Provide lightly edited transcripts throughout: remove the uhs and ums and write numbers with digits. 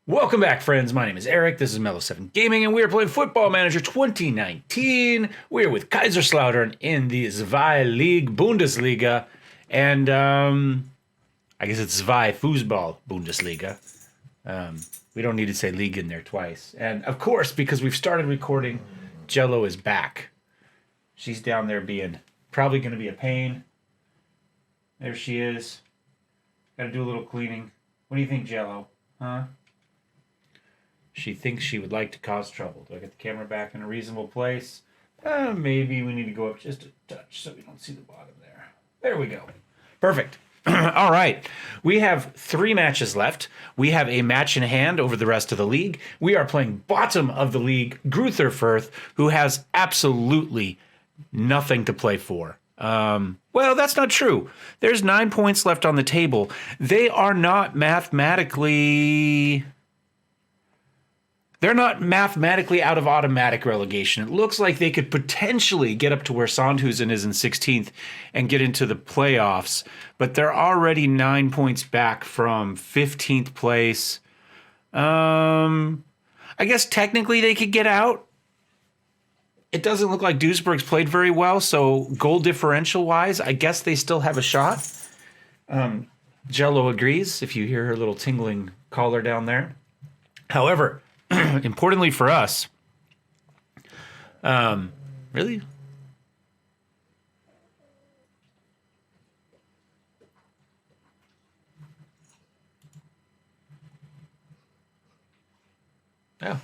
Welcome back, friends. My name is Eric. This is Mellowseven Gaming, and we are playing Football Manager 2019. We are with Kaiserslautern in the Zwei Liga Bundesliga, and I guess it's Zwei Fußball Bundesliga. We don't need to say league in there twice. And of course, because we've started recording, Jello is back. She's down there being probably going to be a pain. There she is. Got to do a little cleaning. What do you think, Jello? Huh? She thinks she would like to cause trouble. Do I get the camera back in a reasonable place? Maybe we need to go up just a touch so we don't see the bottom there. There we go. Perfect. All right. We have 3 matches left. We have a match in hand over the rest of the league. We are playing bottom of the league, Gruther Firth, who has absolutely nothing to play for. Well, that's not true. There's 9 points left on the table. They are not mathematically... They're not mathematically out of automatic relegation. It looks like they could potentially get up to where Sandhusen is in 16th and get into the playoffs, but they're already 9 points back from 15th place. I guess technically they could get out. It doesn't look like Duisburg's played very well, so goal differential-wise, I guess they still have a shot. Jello agrees, if you hear her little tingling collar down there. However, importantly for us, really? Oh.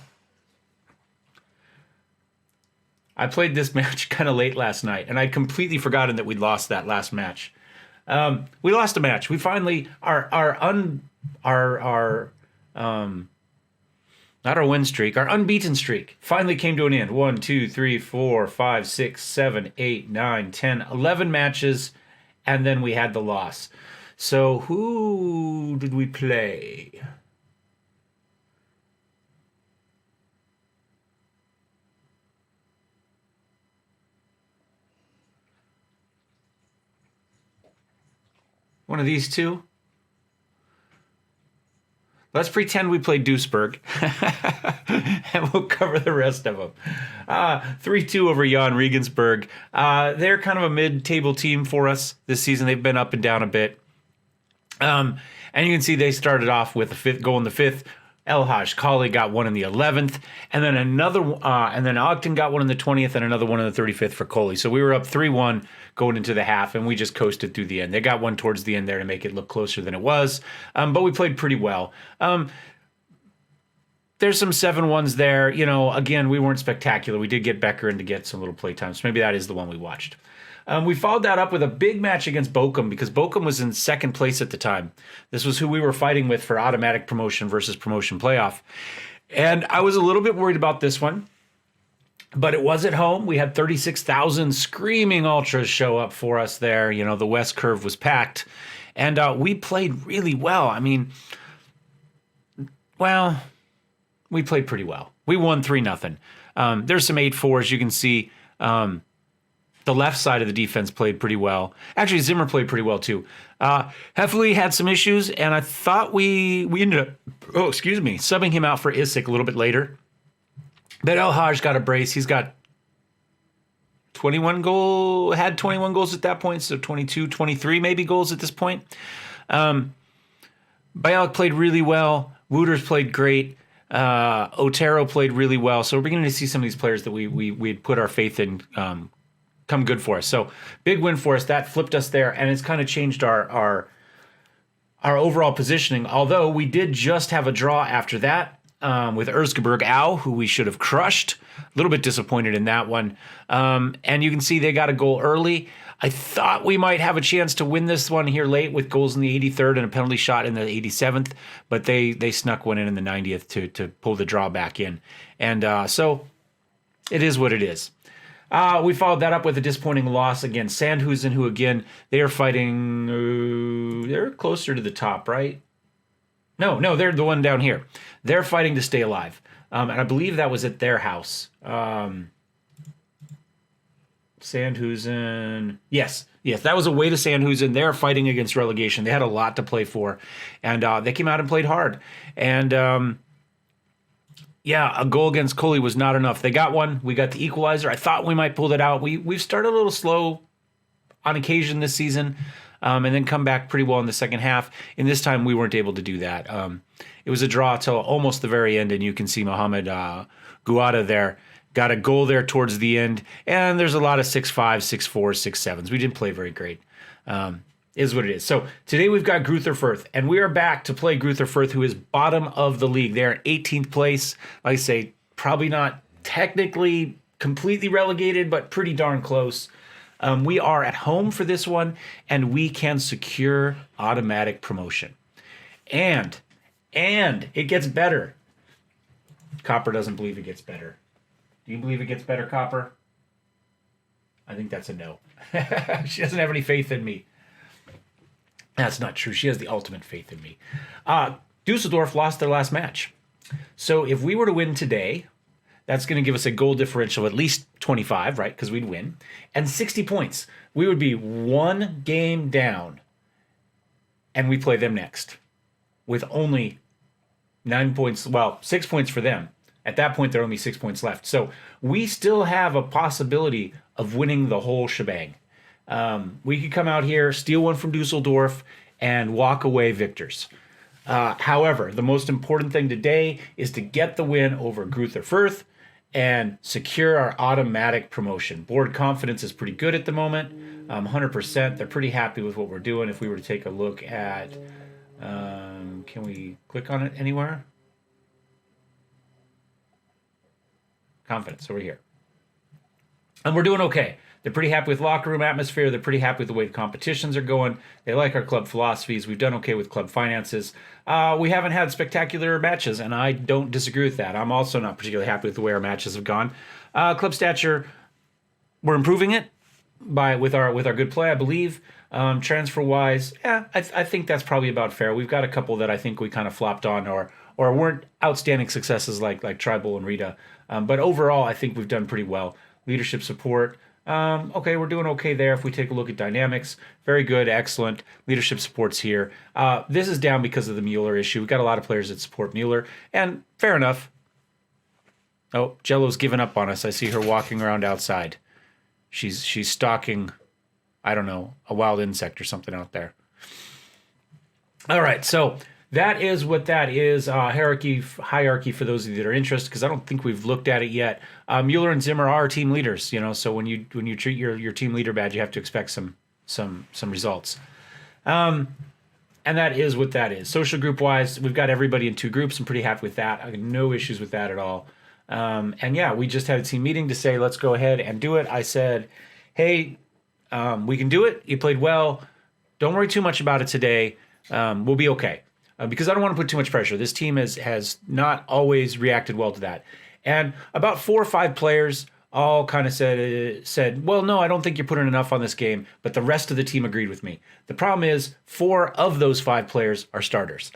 I played this match kind of late last night, and I'd completely forgotten that we'd lost that last match. We lost a match. We finally not our win streak, our unbeaten streak finally came to an end. 1, 2, 3, 4, 5, 6, 7, 8, 9, 10, 11 matches, and then we had the loss. So who did we play? One of these two? Let's pretend we played Duisburg, and we'll cover the rest of them. 3-2 over Jan Regensburg. They're kind of a mid-table team for us this season. They've been up and down a bit. And you can see they started off with a 5th goal in the 5th. Elhaj Kali got one in the 11th, and then and then Ogden got one in the 20th, and another one in the 35th for Coley. So we were up 3-1 going into the half, and we just coasted through the end. They got one towards the end there to make it look closer than it was, but we played pretty well. There's some 7-1s there. You know, again, we weren't spectacular. We did get Becker in to get some little play time, so maybe that is the one we watched. We followed that up with a big match against Bochum because Bochum was in 2nd place at the time. This was who we were fighting with for automatic promotion versus promotion playoff. And I was a little bit worried about this one, but it was at home. We had 36,000 screaming ultras show up for us there. You know, the West Curve was packed. And we played really well. I mean, well, we played pretty well. We won 3-0. There's some 8-4s. You can see the left side of the defense played pretty well. Actually, Zimmer played pretty well too. Heffley had some issues, and I thought we ended up, subbing him out for Isik a little bit later. But El Haj got a brace. He's got 21 goals at that point, so 22, 23 maybe goals at this point. Bialik played really well. Wooters played great. Otero played really well. So we're beginning to see some of these players that we had put our faith in come good for us. So big win for us. That flipped us there, and it's kind of changed our overall positioning. Although we did just have a draw after that with Erzgebirge Au, who we should have crushed. A little bit disappointed in that one. And you can see they got a goal early. I thought we might have a chance to win this one here late with goals in the 83rd and a penalty shot in the 87th, but they snuck one in the 90th to pull the draw back in. And so it is what it is. We followed that up with a disappointing loss against Sandhusen, who, again, they are fighting... they're closer to the top, right? No, they're the one down here. They're fighting to stay alive. And I believe that was at their house. Sandhusen... Yes, that was away to Sandhusen. They're fighting against relegation. They had a lot to play for. And they came out and played hard. And Yeah, a goal against Coley was not enough. They got one. We got the equalizer. I thought we might pull that out. We've started a little slow on occasion this season, and then come back pretty well in the second half. And this time we weren't able to do that. It was a draw till almost the very end, and you can see Mohamed Guada there. Got a goal there towards the end, and there's a lot of 6-5, 6-4, 6-7s. We didn't play very great. Is what it is. So today we've got Greuther Fürth, and we are back to play Greuther Fürth, who is bottom of the league. They're in 18th place. Like I say, probably not technically completely relegated, but pretty darn close. We are at home for this one, and we can secure automatic promotion. And it gets better. Copper doesn't believe it gets better. Do you believe it gets better, Copper? I think that's a no. She doesn't have any faith in me. That's not true. She has the ultimate faith in me. Dusseldorf lost their last match. So if we were to win today, that's going to give us a goal differential of at least 25, right? Because we'd win. And 60 points. We would be one game down. And we play them next. With only 9 points. Well, 6 points for them. At that point, there are only 6 points left. So we still have a possibility of winning the whole shebang. We could come out here, steal one from Dusseldorf, and walk away victors. However, the most important thing today is to get the win over Greuther Fürth and secure our automatic promotion. Board confidence is pretty good at the moment, 100%. They're pretty happy with what we're doing. If we were to take a look at, can we click on it anywhere? Confidence over here. And we're doing okay. They're pretty happy with locker room atmosphere. They're pretty happy with the way the competitions are going. They like our club philosophies. We've done okay with club finances. We haven't had spectacular matches, and I don't disagree with that. I'm also not particularly happy with the way our matches have gone. Club stature, we're improving it with our good play, I believe. Transfer wise, I think that's probably about fair. We've got a couple that I think we kind of flopped on or weren't outstanding successes like Tribal and Rita. But overall, I think we've done pretty well. Leadership support. Okay, we're doing okay there. If we take a look at dynamics, very good, excellent. Leadership support's here. This is down because of the Mueller issue. We've got a lot of players that support Mueller, and fair enough. Oh, Jello's given up on us. I see her walking around outside. She's stalking, I don't know, a wild insect or something out there. All right, so that is what that is. Hierarchy for those of you that are interested, because I don't think we've looked at it yet. Mueller and Zimmer are team leaders, so when you treat your team leader badge, you have to expect some results. And that is what that is. Social group wise, we've got everybody in 2 groups. I'm pretty happy with that. I have no issues with that at all. And yeah, we just had a team meeting to say, let's go ahead and do it. I said, hey, we can do it. You played well. Don't worry too much about it today. We'll be okay. Because I don't want to put too much pressure. This team has not always reacted well to that. And about 4 or 5 players all kind of said, well, no, I don't think you're putting enough on this game. But the rest of the team agreed with me. The problem is 4 of those 5 players are starters.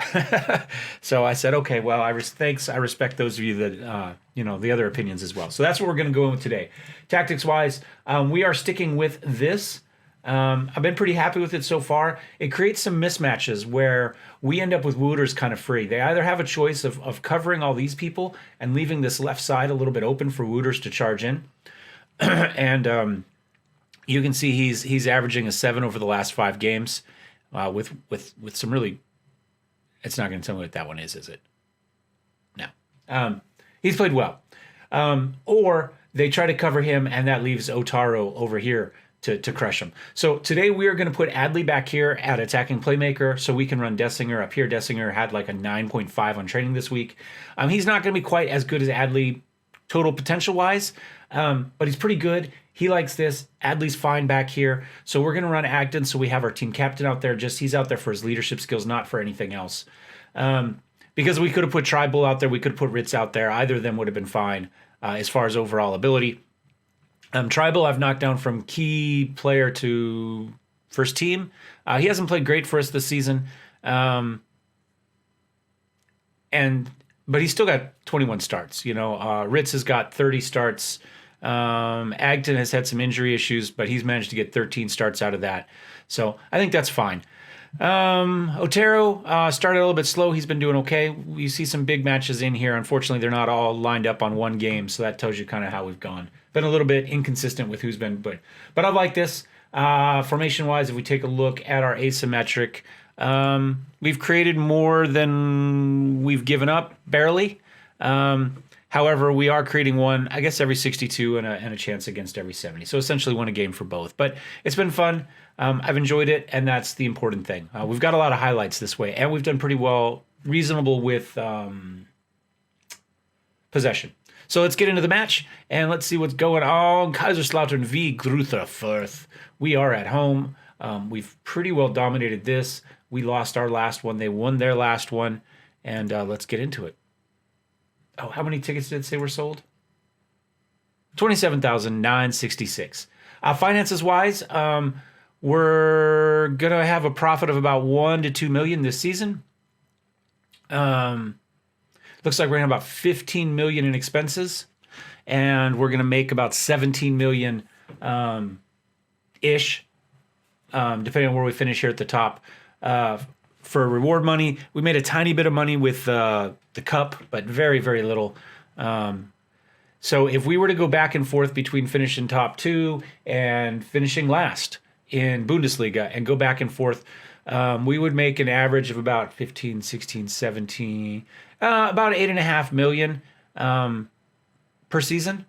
So I said, okay, well, thanks. I respect those of you that, the other opinions as well. So that's what we're going to go in with today. Tactics-wise, we are sticking with this. I've been pretty happy with it so far. It creates some mismatches where we end up with Wooters kind of free. They either have a choice of covering all these people and leaving this left side a little bit open for Wooters to charge in. And you can see he's averaging a 7 over the last 5 games with some really... It's not going to tell me what that one is it? No. He's played well. Or they try to cover him, and that leaves Otaro over here to crush him. So today we are going to put Adley back here at attacking playmaker so we can run Dessinger up here. Dessinger had like a 9.5 on training this week. He's not going to be quite as good as Adley total potential-wise, but he's pretty good. He likes this. Adley's fine back here. So we're going to run Agden so we have our team captain out there. He's out there for his leadership skills, not for anything else. Because we could have put Tribal out there. We could have put Ritz out there. Either of them would have been fine as far as overall ability. Tribal, I've knocked down from key player to first team. He hasn't played great for us this season, but he's still got 21 starts. Ritz has got 30 starts. Agton has had some injury issues, but he's managed to get 13 starts out of that. So I think that's fine. Otero started a little bit slow. He's been doing okay. We see some big matches in here. Unfortunately, they're not all lined up on one game, so that tells you kind of how we've gone. Been a little bit inconsistent with who's been, but I like this. Formation-wise, if we take a look at our asymmetric, we've created more than we've given up, barely. However, we are creating one, I guess, every 62 and a chance against every 70. So essentially one a game for both. But it's been fun. I've enjoyed it, and that's the important thing. We've got a lot of highlights this way, and we've done pretty well, reasonable with possession. So let's get into the match, and let's see what's going on. Kaiserslautern v. Gruther Fürth. We are at home. We've pretty well dominated this. We lost our last one. They won their last one, and let's get into it. Oh, how many tickets did it say were sold? 27,966. Finances-wise, we're going to have a profit of about 1 to 2 million this season. Looks like we're going to have about 15 million in expenses, and we're going to make about 17 million ish, depending on where we finish here at the top. For reward money, we made a tiny bit of money with the cup, but very, very little. So if we were to go back and forth between finishing top 2 and finishing last in Bundesliga and go back and forth, we would make an average of about 15, 16, 17, about 8.5 million per season.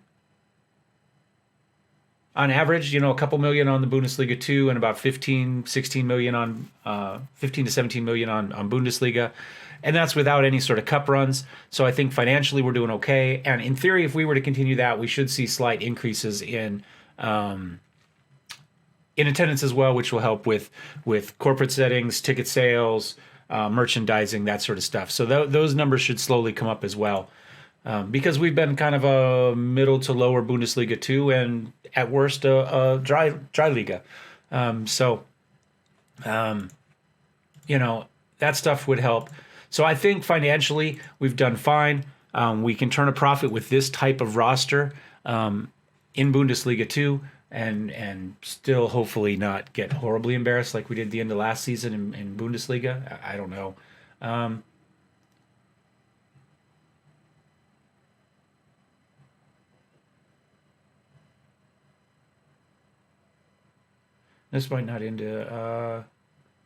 On average, a couple million on the Bundesliga 2 and about 15 to 17 million on Bundesliga. And that's without any sort of cup runs. So I think financially we're doing okay. And in theory, if we were to continue that, we should see slight increases in attendance as well, which will help with corporate settings, ticket sales, merchandising, that sort of stuff. So those numbers should slowly come up as well. Because we've been kind of a middle to lower Bundesliga 2 and at worst a dry Liga. That stuff would help. So I think financially we've done fine. We can turn a profit with this type of roster in Bundesliga 2 and still hopefully not get horribly embarrassed like we did the end of last season in Bundesliga. I don't know. This might not end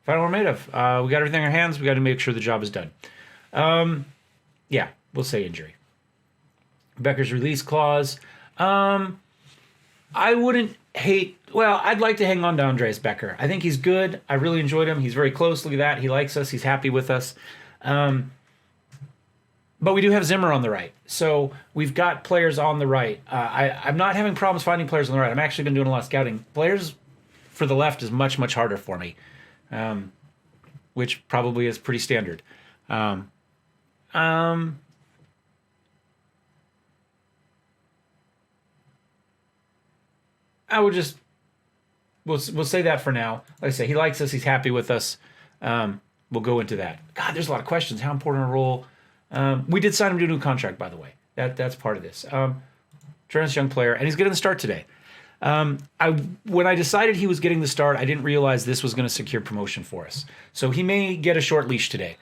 final we're made of. We got everything in our hands. We got to make sure the job is done. Yeah, we'll say injury. Becker's release clause. I wouldn't hate... Well, I'd like to hang on to Andreas Becker. I think he's good. I really enjoyed him. He's very close. Look at that. He likes us. He's happy with us. But we do have Zimmer on the right. So we've got players on the right. I'm not having problems finding players on the right. I've actually been doing a lot of scouting. Players for the left is much, much harder for me, which probably is pretty standard. I would just we'll say that for now. Like I say, he likes us. He's happy with us. We'll go into that. God, there's a lot of questions. How important a role? We did sign him to a new contract, by the way. That's part of this. Tremendous young player, and he's getting the start today. When I decided he was getting the start, I didn't realize this was going to secure promotion for us. So he may get a short leash today.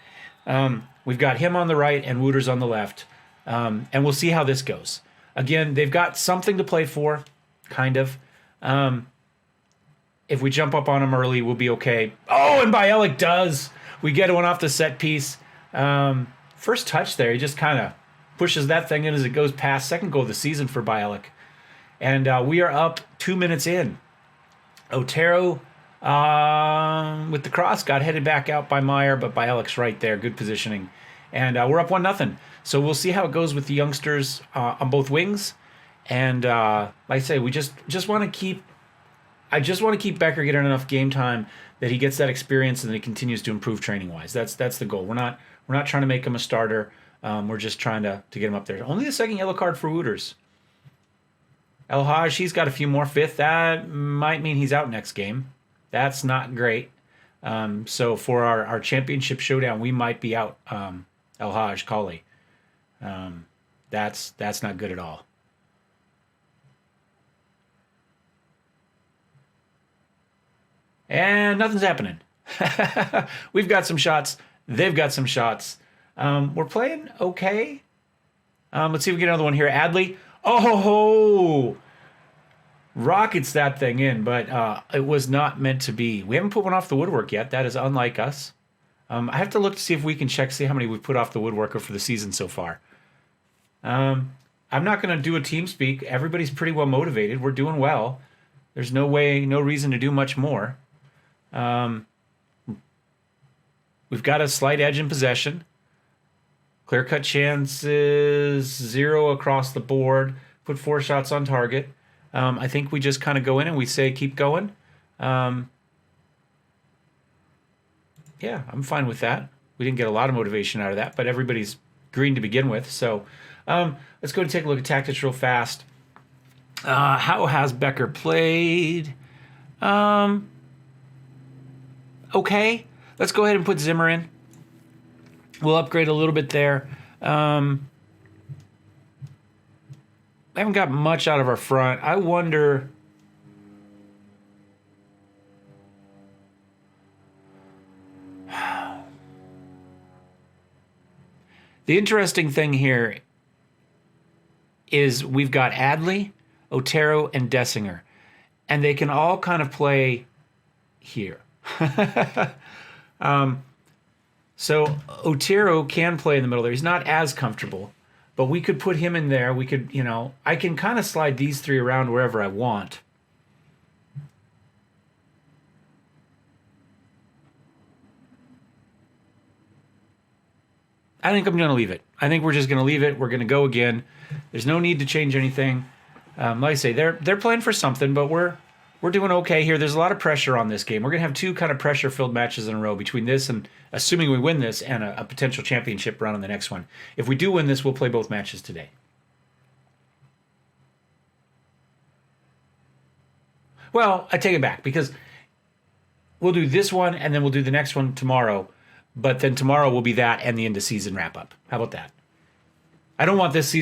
We've got him on the right and Wooters on the left, and we'll see how this goes. Again, they've got something to play for, kind of. If we jump up on him early, we'll be okay. Oh, and Bielik does. We get one off the set piece. First touch there, he just kind of pushes that thing in as it goes past. Second goal of the season for Bielik. And we are up 2 minutes in. Otero with the cross got headed back out by Meyer, but Bielik's right there. Good positioning. And we're up 1-0. So we'll see how it goes with the youngsters on both wings. And like I say, we just want to keep... I just want to keep Becker getting enough game time that he gets that experience and that he continues to improve training-wise. That's the goal. We're not trying to make him a starter. We're just trying to get him up there. Only the second yellow card for Wooters. El Haj, he's got a few more. Fifth, that might mean he's out next game. That's not great. So for our championship showdown, we might be out El Haj, Kali. That's not good at all. And nothing's happening. We've got some shots. They've got some shots. We're playing okay. Let's see if we get another one here. Adley. Oh, ho, ho. Rockets that thing in, but it was not meant to be. We haven't put one off the woodwork yet. That is unlike us. I have to look to see if we can see how many we've put off the woodworker for the season so far. I'm not going to do a team speak. Everybody's pretty well motivated. We're doing well. There's no reason to do much more. We've got a slight edge in possession. Clear-cut chances, 0 across the board. Put 4 shots on target. I think we just kind of go in and we say, keep going. Yeah, I'm fine with that. We didn't get a lot of motivation out of that, but everybody's green to begin with. So let's go and take a look at tactics real fast. How has Becker played? Okay. Let's go ahead and put Zimmer in. We'll upgrade a little bit there. I haven't got much out of our front. I wonder... The interesting thing here is we've got Adley, Otero, and Dessinger. And they can all kind of play here. So Otero can play in the middle there. He's not as comfortable, but we could put him in there. We could, I can kind of slide these 3 around wherever I want. I think I'm going to leave it. I think we're just going to leave it. We're going to go again. There's no need to change anything. Like I say, they're playing for something, but we're doing okay here. There's a lot of pressure on this game. We're going to have 2 kind of pressure-filled matches in a row between this and, assuming we win this, and a potential championship run on the next one. If we do win this, we'll play both matches today. Well, I take it back because we'll do this one and then we'll do the next one tomorrow. But then tomorrow will be that and the end of season wrap up. How about that? I don't want this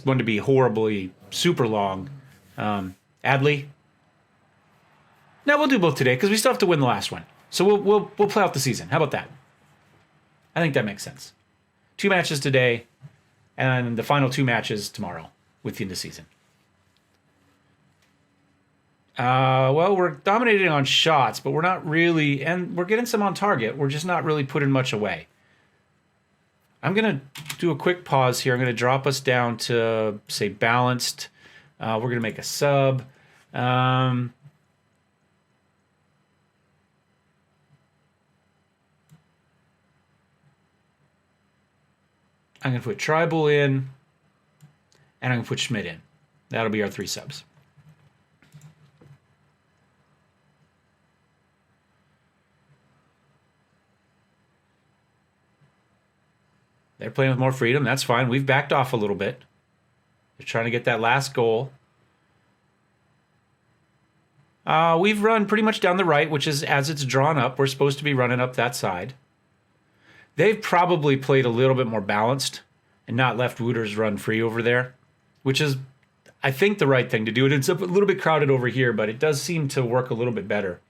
one to be horribly super long. Adley. No, we'll do both today because we still have to win the last one. So we'll play out the season. How about that? I think that makes sense. 2 matches today, and the final 2 matches tomorrow with the end of season. Well, we're dominating on shots, but we're not really, and we're getting some on target. We're just not really putting much away. I'm going to do a quick pause here. I'm going to drop us down to, say, balanced. We're going to make a sub. I'm going to put Tribal in, and I'm going to put Schmidt in. That'll be our 3 subs. They're playing with more freedom. That's fine. We've backed off a little bit. They're trying to get that last goal. We've run pretty much down the right, which is as it's drawn up. We're supposed to be running up that side. They've probably played a little bit more balanced and not left Wooters run free over there, which is, I think, the right thing to do. It's a little bit crowded over here, but it does seem to work a little bit better.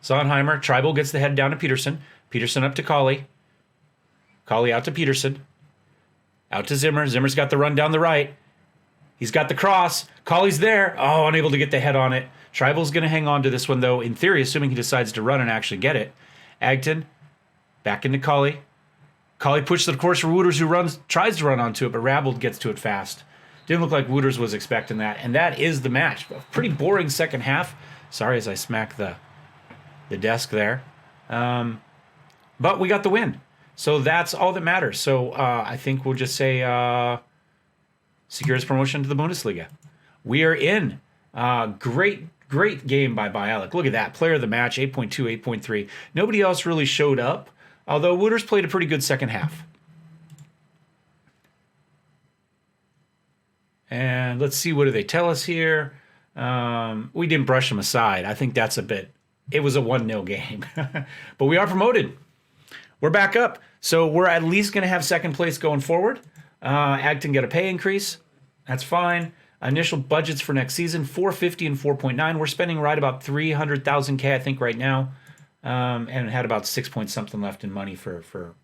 Sondheimer, Tribal gets the head down to Peterson. Peterson up to Colley. Colley out to Peterson. Out to Zimmer. Zimmer's got the run down the right. He's got the cross. Colley's there. Oh, unable to get the head on it. Tribal's going to hang on to this one, though, in theory, assuming he decides to run and actually get it. Agton, back into Colley. Colley pushed the course for Wooters, who tries to run onto it, but Rabble gets to it fast. Didn't look like Wooters was expecting that, and that is the match. A pretty boring second half. Sorry as I smack the desk there. But we got the win. So that's all that matters. So I think we'll just say secures promotion to the Bundesliga. We are in. Great game by Bialik. Look at that. Player of the match, 8.2, 8.3. Nobody else really showed up, although Wooters played a pretty good second half. And let's see, what do they tell us here? We didn't brush them aside. I think that's it was a 1-0 game. But we are promoted. We're back up. So we're at least going to have second place going forward. Agton got a pay increase. That's fine. Initial budgets for next season, 450 and 4.9. We're spending right about 300,000 K, I think, right now. and had about 6 point something left in money for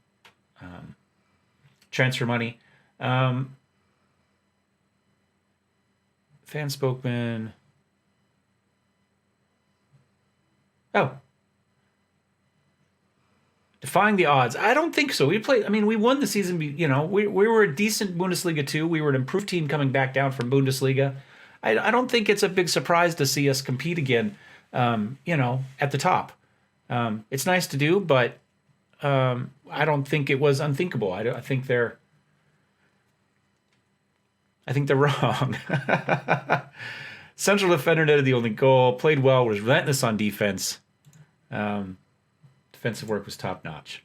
transfer money. Fan spokesman. Oh. Defying the odds. I don't think so. We won the season. We were a decent Bundesliga 2. We were an improved team coming back down from Bundesliga. I don't think it's a big surprise to see us compete again, at the top. It's nice to do, but I don't think it was unthinkable. I think they're wrong. Central defender netted the only goal. Played well. Was relentless on defense. Defensive work was top notch.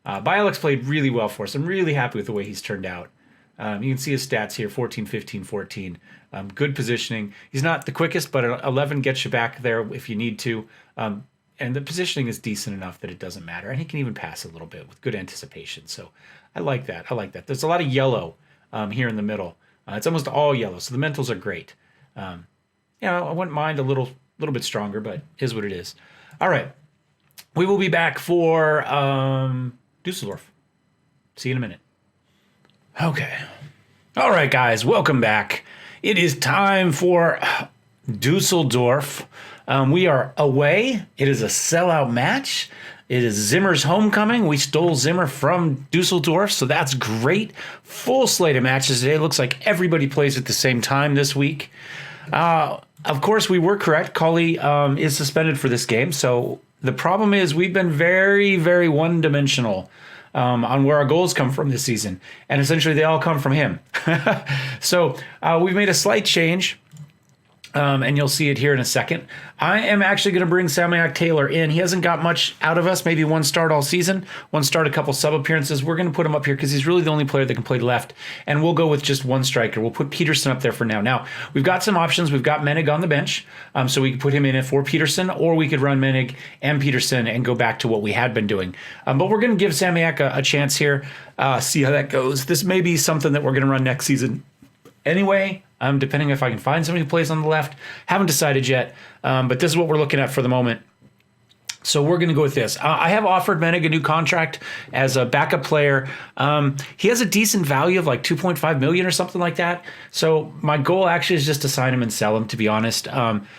Bialex played really well for us. I'm really happy with the way he's turned out. You can see his stats here: 14, 15, 14. Good positioning. He's not the quickest, but 11 gets you back there if you need to. And the positioning is decent enough that it doesn't matter. And he can even pass a little bit with good anticipation. So I like that. There's a lot of yellow here in the middle. It's almost all yellow, so the mentals are great. I wouldn't mind a little bit stronger, but is what it is. All right. We will be back for Dusseldorf. See you in a minute. Okay. All right, guys. Welcome back. It is time for Dusseldorf. We are away. It is a sellout match. It is Zimmer's homecoming. We stole Zimmer from Dusseldorf, so that's great. Full slate of matches today. Looks like everybody plays at the same time this week. Of course, we were correct. Colley is suspended for this game, so the problem is we've been very, very one-dimensional on where our goals come from this season, and essentially they all come from him. So we've made a slight change. And you'll see it here in a second. I am actually going to bring Samiak Taylor in. He hasn't got much out of us, maybe one start all season, one start, a couple sub appearances. We're going to put him up here because he's really the only player that can play left, and we'll go with just one striker. We'll put Peterson up there for now. Now, we've got some options. We've got Menig on the bench, so we could put him in for Peterson, or we could run Menig and Peterson and go back to what we had been doing. But we're going to give Samiak a chance here, see how that goes. This may be something that we're going to run next season anyway, depending if I can find somebody who plays on the left. Haven't decided yet, but this is what we're looking at for the moment. So we're going to go with this. I have offered Menig a new contract as a backup player. He has a decent value of like 2.5 million or something like that. So my goal actually is just to sign him and sell him, to be honest.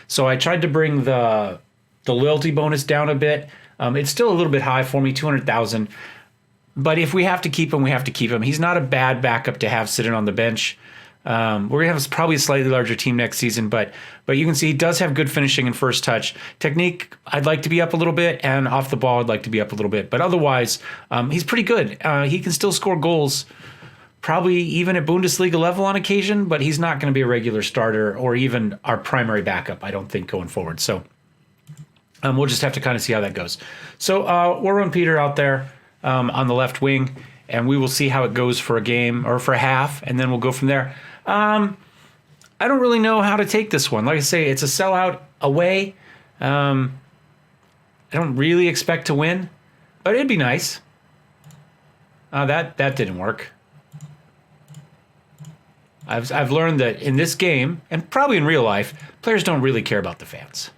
So I tried to bring the loyalty bonus down a bit. It's still a little bit high for me, 200,000. But if we have to keep him, we have to keep him. He's not a bad backup to have sitting on the bench. We're going to have probably a slightly larger team next season, but you can see he does have good finishing and first touch. Technique, I'd like to be up a little bit, and off the ball, I'd like to be up a little bit. But otherwise, he's pretty good. He can still score goals, probably even at Bundesliga level on occasion, but he's not going to be a regular starter or even our primary backup, I don't think, going forward. So we'll just have to kind of see how that goes. So we'll run Peter out there on the left wing, and we will see how it goes for a game or for a half, and then we'll go from there. I don't really know how to take this one. Like I say, it's a sellout away. I don't really expect to win, but it'd be nice. That didn't work. I've learned that in this game, and probably in real life, players don't really care about the fans.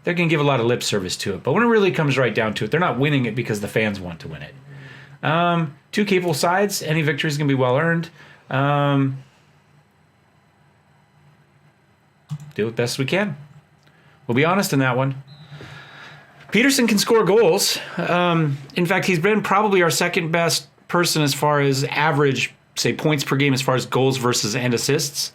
They're going to give a lot of lip service to it, but when it really comes right down to it, they're not winning it because the fans want to win it. Two capable sides. Any victory is going to be well earned. Do it best we can. We'll be honest in that one. Peterson can score goals. In fact, he's been probably our second best person as far as average, say, points per game as far as goals versus and assists.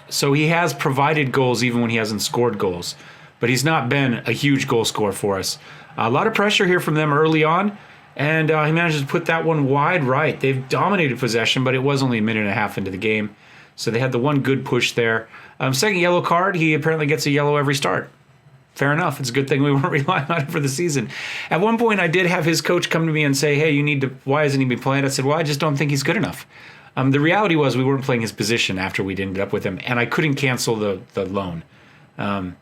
So he has provided goals even when he hasn't scored goals. But he's not been a huge goal scorer for us. A lot of pressure here from them early on, and he manages to put that one wide right. They've dominated possession, but it was only a minute and a half into the game. So they had the one good push there. Second yellow card, he apparently gets a yellow every start. Fair enough. It's a good thing we weren't relying on it for the season. At one point, I did have his coach come to me and say, hey, why hasn't he been playing? I said, well, I just don't think he's good enough. The reality was we weren't playing his position after we'd ended up with him, and I couldn't cancel the loan. And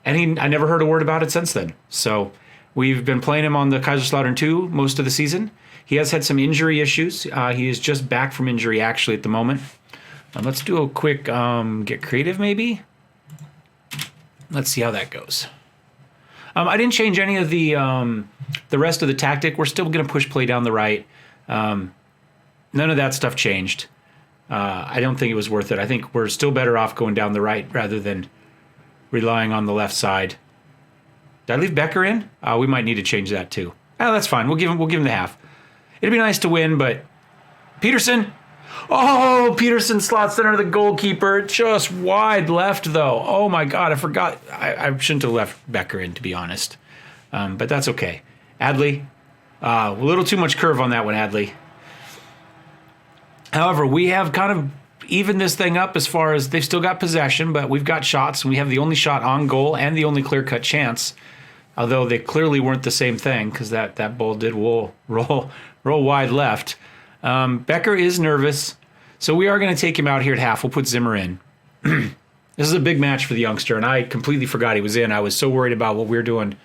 I never heard a word about it since then. So we've been playing him on the Kaiserslautern 2 most of the season. He has had some injury issues. He is just back from injury, actually, at the moment. Let's do a quick get creative, maybe. let's see how that goes. I didn't change any of the rest of the tactic. We're still going to push play down the right. None of that stuff changed. I don't think it was worth it. I think we're still better off going down the right rather than relying on the left side. Did I leave Becker in? We might need to change that too. Oh, that's fine. We'll give him the half. It'd be nice to win, but Peterson. Oh, Peterson slots center to the goalkeeper. Just wide left, though. Oh, my God. I forgot. I shouldn't have left Becker in, to be honest. But that's okay. Adley. A little too much curve on that one, Adley. However, we have kind of evened this thing up as far as they've still got possession, but we've got shots, and we have the only shot on goal and the only clear-cut chance, although they clearly weren't the same thing because that ball did roll wide left. Becker is nervous, so we are going to take him out here at half. We'll put Zimmer in. This is a big match for the youngster, and I completely forgot he was in. I was so worried about what we were doing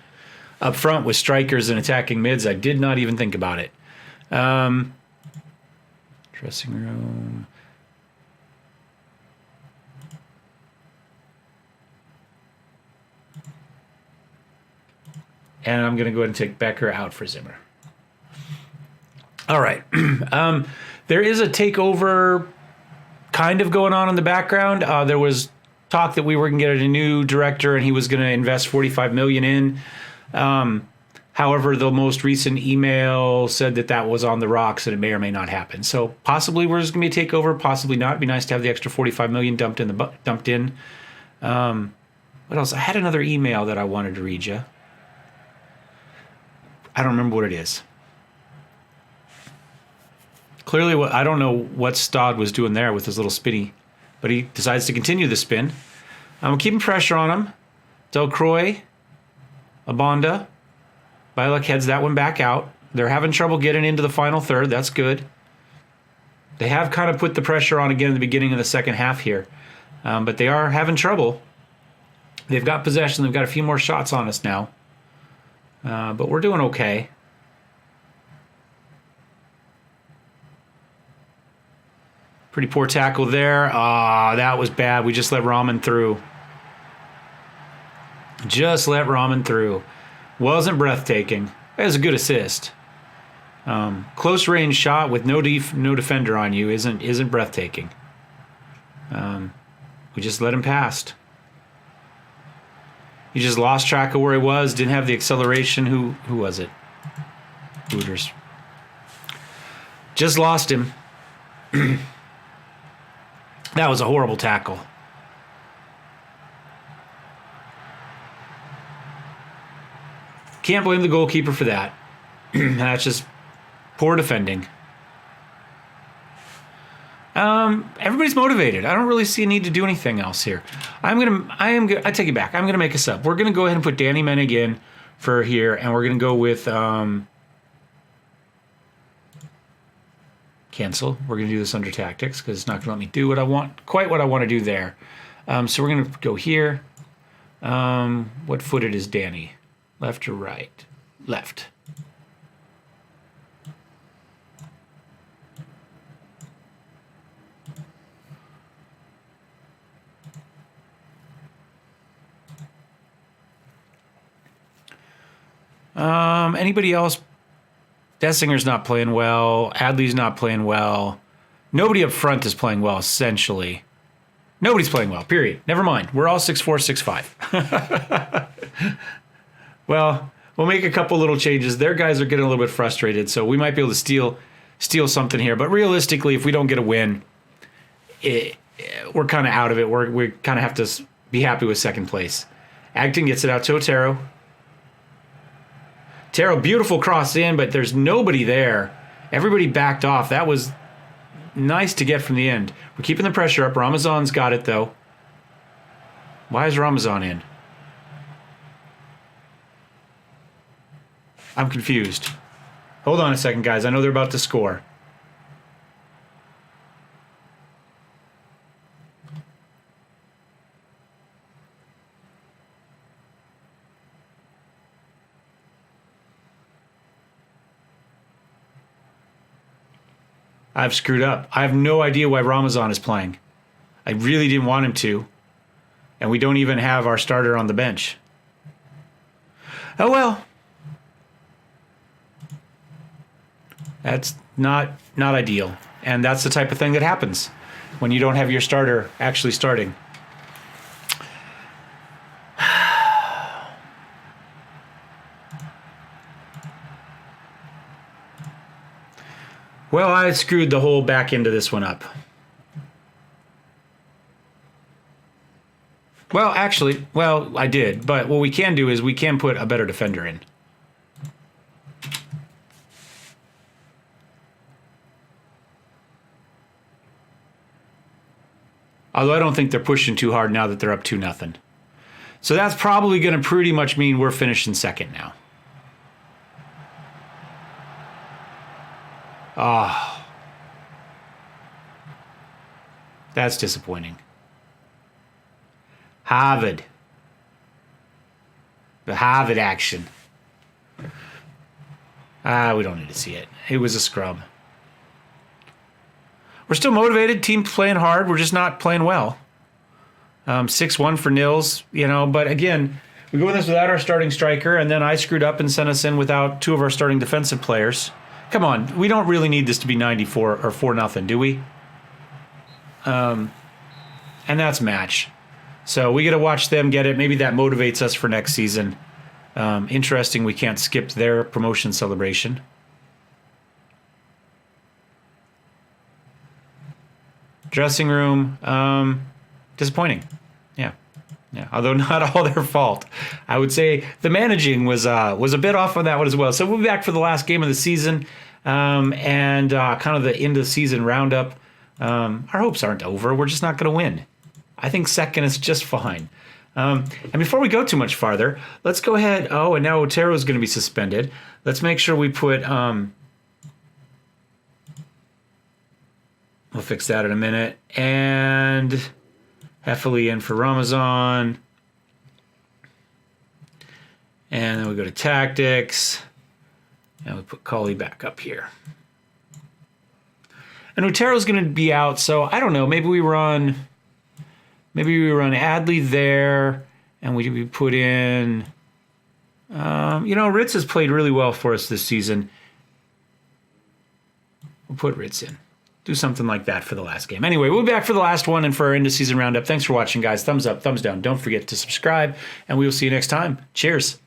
up front with strikers and attacking mids, I did not even think about it. Dressing room. And I'm going to go ahead and take Becker out for Zimmer. All right. There is a takeover kind of going on in the background. There was talk that we were going to get a new director and he was going to invest $45 million in. However, the most recent email said that was on the rocks and it may or may not happen. So possibly we're just going to be a takeover, possibly not. It'd be nice to have the extra $45 million dumped in. What else? I had another email that I wanted to read you. I don't remember what it is. Clearly, I don't know what Stod was doing there with his little spinny, but he decides to continue the spin. I'm keeping pressure on him. Delcroix, Abonda. Bialek heads that one back out. They're having trouble getting into the final third. That's good. They have kind of put the pressure on again in the beginning of the second half here, but they are having trouble. They've got possession. They've got a few more shots on us now. But we're doing okay. Pretty poor tackle there. That was bad. We just let Rahman through. Just let Rahman through. Wasn't breathtaking. It was a good assist. Close range shot with no defender on you isn't breathtaking. We just let him past. He just lost track of where he was, didn't have the acceleration. Who was it? Hooters. Just lost him. That was a horrible tackle. Can't blame the goalkeeper for that. That's just poor defending. Everybody's motivated. I don't really see a need to do anything else here. I take it back. I'm gonna make a sub. We're gonna go ahead and put Danny Menig in for here, and we're gonna go with cancel. We're gonna do this under tactics because it's not gonna let me do what I want to do there. So we're gonna go here. What footed is Danny? Left or right? Left. Anybody else? Dessinger's not playing well. Adley's not playing well. Nobody up front is playing well, essentially. Nobody's playing well, period. Never mind. We're all 6'4", 6'5". Well, we'll make a couple little changes. Their guys are getting a little bit frustrated, so we might be able to steal something here. But realistically, if we don't get a win, we're kind of out of it. We kind of have to be happy with second place. Agton gets it out to Otero. Otero, beautiful cross in, but there's nobody there. Everybody backed off. That was nice to get from the end. We're keeping the pressure up. Ramazan's got it, though. Why is Ramazan in? I'm confused. Hold on a second, guys. I know they're about to score. I've screwed up. I have no idea why Ramazan is playing. I really didn't want him to. And we don't even have our starter on the bench. Oh, well. That's not ideal. And that's the type of thing that happens when you don't have your starter actually starting. Well, I screwed the whole back end of this one up. Well, actually, I did. But what we can do is we can put a better defender in. Although I don't think they're pushing too hard now that they're up 2-0. So that's probably going to pretty much mean we're finishing second now. Oh. That's disappointing. Harvard. The Harvard action. We don't need to see it. It was a scrub. We're still motivated. Team's playing hard. We're just not playing well. 6-1 for Nils, But again, we go with this without our starting striker, and then I screwed up and sent us in without two of our starting defensive players. Come on, we don't really need this to be 94 or 4-0, do we? And that's match. So we got to watch them get it. Maybe that motivates us for next season. Interesting, we can't skip their promotion celebration. Dressing room, disappointing. Yeah. Although not all their fault. I would say the managing was a bit off on that one as well. So we'll be back for the last game of the season and kind of the end of the season roundup. Our hopes aren't over. We're just not going to win. I think second is just fine. And before we go too much farther, let's go ahead. Oh, and now Otero is going to be suspended. Let's make sure we put. We'll fix that in a minute. And Heffley in for Ramazan. And then we go to tactics. And we put Colley back up here. And Otero's going to be out, so I don't know. Maybe we run Adley there, and we put in. Ritz has played really well for us this season. We'll put Ritz in. Do something like that for the last game. Anyway, we'll be back for the last one and for our end of season roundup. Thanks for watching, guys. Thumbs up, thumbs down. Don't forget to subscribe, and we will see you next time. Cheers.